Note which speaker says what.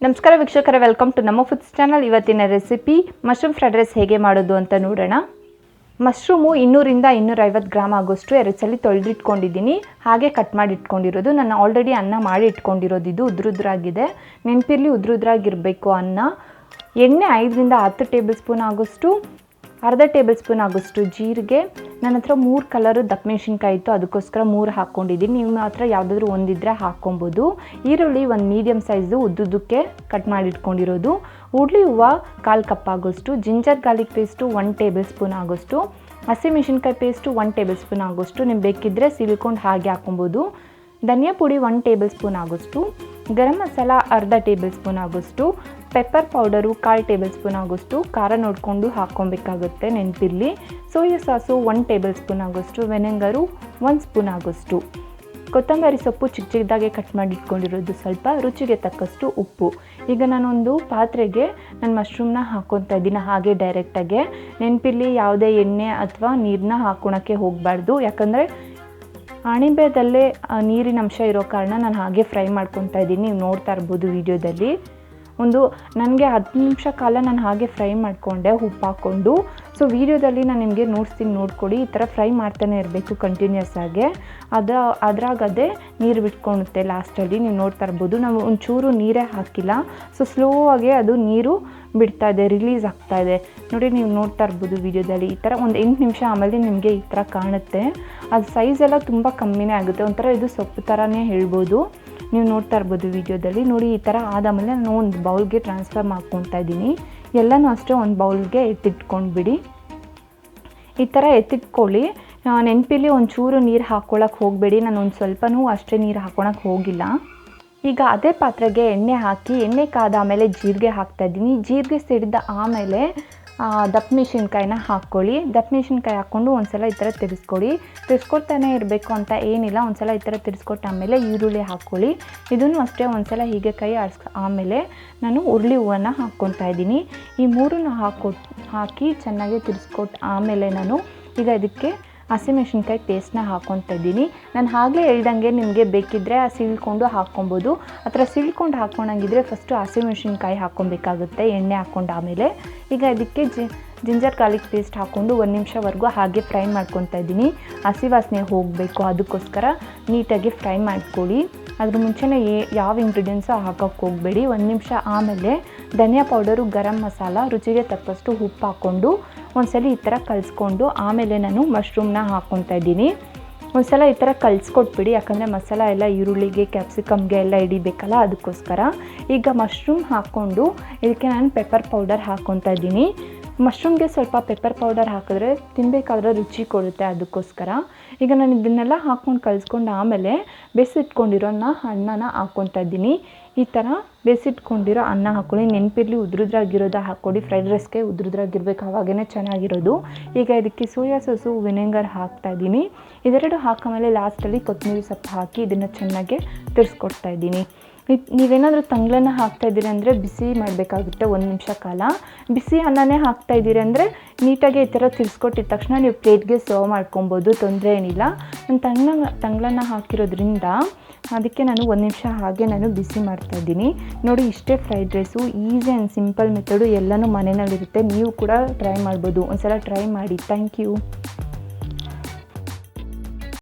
Speaker 1: ನಮಸ್ಕಾರ ವೀಕ್ಷಕರೇ, welcome to ನಮ್ಮ ಫುಡ್ಸ್ ಚಾನಲ್. ಇವತ್ತಿನ ರೆಸಿಪಿ ಮಶ್ರೂಮ್ ಫ್ರೈಡ್ ರೈಸ್ ಹೇಗೆ ಮಾಡೋದು ಅಂತ ನೋಡೋಣ. ಮಶ್ರೂಮು 200 ರಿಂದ 250 ಗ್ರಾಮ್ ಆಗೋಷ್ಟು 2 ಸಲ ತೊಳೆದಿಟ್ಕೊಂಡಿದ್ದೀನಿ. ಹಾಗೆ ಕಟ್ ಮಾಡಿ ಇಟ್ಕೊಂಡಿರೋದು. ನಾನು ಆಲ್ರೆಡಿ ಅನ್ನ ಮಾಡಿ ಇಟ್ಕೊಂಡಿರೋದು. ಇದು ಉದ್ರುದ್ರಾಗಿದೆ, ನೆನಪಿರಲಿ ಉದ್ರುದ್ರಾಗಿರಬೇಕು ಅನ್ನ. ಎಣ್ಣೆ 5 ರಿಂದ 10 ಟೇಬಲ್ ಸ್ಪೂನ್ ಆಗೋಷ್ಟು, ಅರ್ಧ ಟೇಬಲ್ ಸ್ಪೂನ್ ಆಗೋಷ್ಟು ಜೀರಿಗೆ. ನನ್ನ ಹತ್ರ 3 ಕಲರು ದಪ್ಪ ಮೆಣಸಿನ್ಕಾಯಿ ಇತ್ತು, ಅದಕ್ಕೋಸ್ಕರ 3 ಹಾಕ್ಕೊಂಡಿದ್ದೀನಿ. ನಿಮ್ಮ ಹತ್ರ ಯಾವುದಾದ್ರೂ ಒಂದಿದ್ರೆ ಹಾಕ್ಕೊಬೋದು. ಈರುಳ್ಳಿ ಒಂದು ಮೀಡಿಯಮ್ ಸೈಜು ಉದ್ದುದಕ್ಕೆ ಕಟ್ ಮಾಡಿ ಇಟ್ಕೊಂಡಿರೋದು. ಉಡ್ಲಿ ಹೂವು 1/4 ಕಪ್ ಆಗೋಷ್ಟು, ginger garlic paste 1 table spoon ಆಗೋಷ್ಟು, ಹಸಿಮೆಣಸಿನ್ಕಾಯಿ ಪೇಸ್ಟು 1 ಟೇಬಲ್ ಸ್ಪೂನ್ ಆಗೋಷ್ಟು. ನಿಮ್ಗೆ ಬೇಕಿದ್ದರೆ ಸಿಲ್ಕೊಂಡು ಹಾಗೆ ಹಾಕ್ಕೊಬೋದು. ಧನಿಯಾ ಪುಡಿ 1 ಟೇಬಲ್ ಸ್ಪೂನ್ ಆಗೋಷ್ಟು, ಗರಂ ಮಸಾಲ ಅರ್ಧ ಟೇಬಲ್ ಸ್ಪೂನ್ ಆಗೋಷ್ಟು, ಪೆಪ್ಪರ್ ಪೌಡರು 1/4 ಟೇಬಲ್ ಸ್ಪೂನ್ ಆಗೋಷ್ಟು. ಖಾರ ನೋಡಿಕೊಂಡು ಹಾಕ್ಕೊಬೇಕಾಗುತ್ತೆ, ನೆನಪಿರಲಿ. ಸೋಯಾ ಸಾಸು 1 ಟೇಬಲ್ ಸ್ಪೂನ್ ಆಗೋಷ್ಟು, ವಿನೆಗರು 1 ಸ್ಪೂನ್ ಆಗೋಷ್ಟು, ಕೊತ್ತಂಬರಿ ಸೊಪ್ಪು ಚಿಕ್ಕ ಚಿಕ್ಕದಾಗೆ ಕಟ್ ಮಾಡಿ ಇಟ್ಕೊಂಡಿರೋದು ಸ್ವಲ್ಪ, ರುಚಿಗೆ ತಕ್ಕಷ್ಟು ಉಪ್ಪು. ಈಗ ನಾನೊಂದು ಪಾತ್ರೆಗೆ ನಾನು ಮಶ್ರೂಮ್ನ ಹಾಕ್ಕೊತಾ ಇದ್ದೀನಿ ಹಾಗೆ ಡೈರೆಕ್ಟಾಗೆ. ನೆನಪಿರಲಿ, ಯಾವುದೇ ಎಣ್ಣೆ ಅಥವಾ ನೀರನ್ನ ಹಾಕ್ಕೊಳಕ್ಕೆ ಹೋಗಬಾರ್ದು, ಯಾಕಂದರೆ ಅಣಬೆದಲ್ಲೇ ನೀರಿನ ಅಂಶ ಇರೋ ಕಾರಣ ನಾನು ಹಾಗೆ ಫ್ರೈ ಮಾಡ್ಕೊತಾ ಇದ್ದೀನಿ. ನೀವು ನೋಡ್ತಾ ಇರ್ಬೋದು ವಿಡಿಯೋದಲ್ಲಿ. ನನಗೆ 10 ನಿಮಿಷ ಕಾಲ ನಾನು ಹಾಗೆ ಫ್ರೈ ಮಾಡಿಕೊಂಡೆ ಉಪ್ಪು ಹಾಕ್ಕೊಂಡು. ಸೊ ವಿಡಿಯೋದಲ್ಲಿ ನಾನು ನಿಮಗೆ ನೋಡ್ಕೊಡಿ. ಈ ಥರ ಫ್ರೈ ಮಾಡ್ತಾನೆ ಇರಬೇಕು ಕಂಟಿನ್ಯೂಸ್ ಆಗಿ. ಅದ್ರಾಗದೇ ನೀರು ಬಿಟ್ಕೊಳುತ್ತೆ ಲಾಸ್ಟಲ್ಲಿ. ನೀವು ನೋಡ್ತಾ ಇರ್ಬೋದು, ನಾವು ಒಂಚೂರು ನೀರೇ ಹಾಕಿಲ್ಲ. ಸೊ ಸ್ಲೋ ಆಗಿ ಅದು ನೀರು ಬಿಡ್ತಾ ಇದೆ, ರಿಲೀಸ್ ಆಗ್ತಾ ಇದೆ ನೋಡಿ. ನೀವು ನೋಡ್ತಾ ಇರ್ಬೋದು ವಿಡಿಯೋದಲ್ಲಿ. ಈ ಥರ ಒಂದು 8 ನಿಮಿಷ ಆಮೇಲೆ ನಿಮಗೆ ಈ ಥರ ಕಾಣುತ್ತೆ. ಅದು ಸೈಜ್ ಎಲ್ಲ ತುಂಬ ಕಮ್ಮಿನೇ ಆಗುತ್ತೆ, ಒಂಥರ ಇದು ಸೊಪ್ಪು ಥರನೇ ಹೇಳ್ಬೋದು. ನೀವು ನೋಡ್ತಾ ಇರ್ಬೋದು ವಿಡಿಯೋದಲ್ಲಿ. ನೋಡಿ, ಈ ಥರ ಆದಮೇಲೆ ನಾನು ಒಂದು ಬೌಲ್ಗೆ ಟ್ರಾನ್ಸ್ಫರ್ ಮಾಡ್ಕೊತಾ ಇದ್ದೀನಿ. ಎಲ್ಲನೂ ಅಷ್ಟೇ ಒಂದು ಬೌಲ್ಗೆ ಎತ್ತಿಟ್ಕೊಂಡ್ಬಿಡಿ. ಈ ಥರ ಎತ್ತಿಟ್ಕೊಳ್ಳಿ. ನೆನಪಿಲಿ ಒಂಚೂರು ನೀರು ಹಾಕ್ಕೊಳಕ್ಕೆ ಹೋಗಬೇಡಿ. ನಾನು ಒಂದು ಸ್ವಲ್ಪನೂ ಅಷ್ಟೇ ನೀರು ಹಾಕ್ಕೊಳಕ್ಕೆ ಹೋಗಿಲ್ಲ. ಈಗ ಅದೇ ಪಾತ್ರೆಗೆ ಎಣ್ಣೆ ಹಾಕಿ, ಎಣ್ಣೆ ಕಾದ ಆಮೇಲೆ ಜೀರಿಗೆ ಹಾಕ್ತಾಯಿದ್ದೀನಿ. ಜೀರಿಗೆ ಸಿಡಿದ ಆಮೇಲೆ ದಪ್ಪ ಮೆಣಸಿನ್ಕಾಯಿನ ಹಾಕ್ಕೊಳ್ಳಿ. ದಪ್ಪ ಮೆಣಸಿನ್ಕಾಯಿ ಹಾಕ್ಕೊಂಡು ಒಂದು ಸಲ ಈ ಥರ ತಿರ್ಸ್ಕೊಳ್ತಾನೆ ಇರಬೇಕು ಅಂತ ಏನಿಲ್ಲ. ಒಂದು ಸಲ ಈ ಥರ ತಿರ್ಸ್ಕೊಟ್ಟ ಆಮೇಲೆ ಈರುಳ್ಳಿ ಹಾಕ್ಕೊಳ್ಳಿ. ಇದನ್ನು ಅಷ್ಟೇ ಒಂದು ಸಲ ಹೀಗೆ ಕೈ ಆಮೇಲೆ ನಾನು ಉರುಳಿ ಹೂವನ್ನು ಹಾಕ್ಕೊತಾ ಇದ್ದೀನಿ. ಈ ಮೂರನ್ನ ಹಾಕಿ ಚೆನ್ನಾಗಿ ತಿರ್ಸ್ಕೊಟ್ಟು ಆಮೇಲೆ ನಾನು ಈಗ ಇದಕ್ಕೆ ಹಸಿಮೆಣಸಿನ್ಕಾಯಿ ಪೇಸ್ಟ್ನ ಹಾಕ್ಕೊತಾ ಇದ್ದೀನಿ. ನಾನು ಆಗಲೇ ಹೇಳ್ದಂಗೆ ನಿಮಗೆ ಬೇಕಿದ್ದರೆ ಸಿಳ್ಕೊಂಡು ಹಾಕ್ಕೊಬೋದು. ಆ ಥರ ಸಿಳ್ಕೊಂಡು ಹಾಕ್ಕೊಂಡಂಗಿದ್ರೆ ಫಸ್ಟು ಹಸಿಮೆಣಸಿನ್ಕಾಯಿ ಹಾಕ್ಕೊಬೇಕಾಗುತ್ತೆ ಎಣ್ಣೆ ಹಾಕ್ಕೊಂಡು ಆಮೇಲೆ. ಈಗ ಇದಕ್ಕೆ ಜಿಂಜರ್ ಗಾರ್ಲಿಕ್ ಪೇಸ್ಟ್ ಹಾಕ್ಕೊಂಡು 1 ನಿಮಿಷವರೆಗೂ ಹಾಗೆ ಫ್ರೈ ಮಾಡ್ಕೊತಾ ಇದ್ದೀನಿ. ಹಸಿ ವಾಸನೆ ಹೋಗಬೇಕು, ಅದಕ್ಕೋಸ್ಕರ ನೀಟಾಗಿ ಫ್ರೈ ಮಾಡ್ಕೊಳ್ಳಿ. ಅದ್ರ ಮುಂಚೆನೇ ಯಾವ ಇಂಗ್ರೀಡಿಯೆಂಟ್ಸು ಹಾಕೋಕ್ಕೆ ಹೋಗಬೇಡಿ. 1 ನಿಮಿಷ ಆಮೇಲೆ ಧನಿಯಾ ಪೌಡರು, ಗರಂ ಮಸಾಲ, ರುಚಿಗೆ ತಕ್ಕಷ್ಟು ಉಪ್ಪು ಹಾಕ್ಕೊಂಡು ಒಂದ್ಸಲ ಈ ಥರ ಕಲಿಸ್ಕೊಂಡು ಆಮೇಲೆ ನಾನು ಮಶ್ರೂಮ್ನ ಹಾಕ್ಕೊತಾ ಇದ್ದೀನಿ. ಒಂದು ಸಲ ಈ ಥರ ಕಲಿಸ್ಕೊಟ್ಬಿಡಿ, ಯಾಕಂದರೆ ಮಸಾಲ ಎಲ್ಲ ಈರುಳ್ಳಿಗೆ ಕ್ಯಾಪ್ಸಿಕಮ್ಗೆ ಎಲ್ಲ ಹಿಡಿಬೇಕಲ್ಲ, ಅದಕ್ಕೋಸ್ಕರ. ಈಗ ಮಶ್ರೂಮ್ ಹಾಕ್ಕೊಂಡು ಇದಕ್ಕೆ ನಾನು ಪೆಪ್ಪರ್ ಪೌಡರ್ ಹಾಕ್ಕೊತಾ ಇದ್ದೀನಿ. ಮಶ್ರೂಮ್ಗೆ ಸ್ವಲ್ಪ ಪೆಪ್ಪರ್ ಪೌಡರ್ ಹಾಕಿದ್ರೆ ತಿನ್ನಬೇಕಾದ್ರೆ ರುಚಿ ಕೊಡುತ್ತೆ, ಅದಕ್ಕೋಸ್ಕರ. ಈಗ ನಾನು ಇದನ್ನೆಲ್ಲ ಹಾಕ್ಕೊಂಡು ಕಲಿಸ್ಕೊಂಡು ಆಮೇಲೆ ಬೇಯಿಸಿಟ್ಕೊಂಡಿರೋ ಅನ್ನನ ಹಾಕ್ಕೊತಾ ಇದ್ದೀನಿ. ಈ ಥರ ಬೇಯಿಸಿಟ್ಕೊಂಡಿರೋ ಅನ್ನ ಹಾಕ್ಕೊಳ್ಳಿ. ನೆನಪಿರಲಿ, ಉದ್ರುದ್ರಾಗಿರೋದು ಹಾಕ್ಕೊಡಿ. ಫ್ರೈಡ್ ರೈಸ್ಗೆ ಉದ್ರುದ್ರಾಗಿರ್ಬೇಕು, ಆವಾಗೇ ಚೆನ್ನಾಗಿರೋದು. ಈಗ ಇದಕ್ಕೆ ಸೋಯಾ ಸಾಸು, ವಿನೆಗರ್ ಹಾಕ್ತಾಯಿದ್ದೀನಿ. ಇದೆರಡು ಹಾಕಾಮೇಲೆ ಲಾಸ್ಟಲ್ಲಿ ಕೊತ್ತಂಬರಿ ಸೊಪ್ಪು ಹಾಕಿ ಇದನ್ನು ಚೆನ್ನಾಗಿ ತಿರ್ಸ್ಕೊಡ್ತಾ ಇದ್ದೀನಿ. ನೀವೇನಾದರೂ ತಂಗ್ಳನ್ನ ಹಾಕ್ತಾಯಿದ್ದೀರಿ ಅಂದರೆ ಬಿಸಿ ಮಾಡಬೇಕಾಗುತ್ತೆ 1 ನಿಮಿಷ ಕಾಲ. ಬಿಸಿ ಅನ್ನನೇ ಹಾಕ್ತಾಯಿದ್ದೀರಿ ಅಂದರೆ ನೀಟಾಗಿ ಈ ಥರ ತಿರ್ಸ್ಕೊಟ್ಟಿದ ತಕ್ಷಣ ನೀವು ಪ್ಲೇಟ್ಗೆ ಸರ್ವ್ ಮಾಡ್ಕೊಬೋದು, ತೊಂದರೆ ಏನಿಲ್ಲ. ನಾನು ತಂಗ್ಳನ್ನ ಹಾಕಿರೋದ್ರಿಂದ ಅದಕ್ಕೆ ನಾನು 1 ನಿಮಿಷ ಹಾಗೆ ನಾನು ಬಿಸಿ ಮಾಡ್ತಾಯಿದ್ದೀನಿ. ನೋಡಿ, ಇಷ್ಟೇ fried rice. Easy and simple method, ಎಲ್ಲನೂ ಮನೆಯಲ್ಲಿರುತ್ತೆ. ನೀವು ಕೂಡ ಟ್ರೈ ಮಾಡ್ಬೋದು. ಒಂದು ಸಲ ಟ್ರೈ ಮಾಡಿ. Thank you.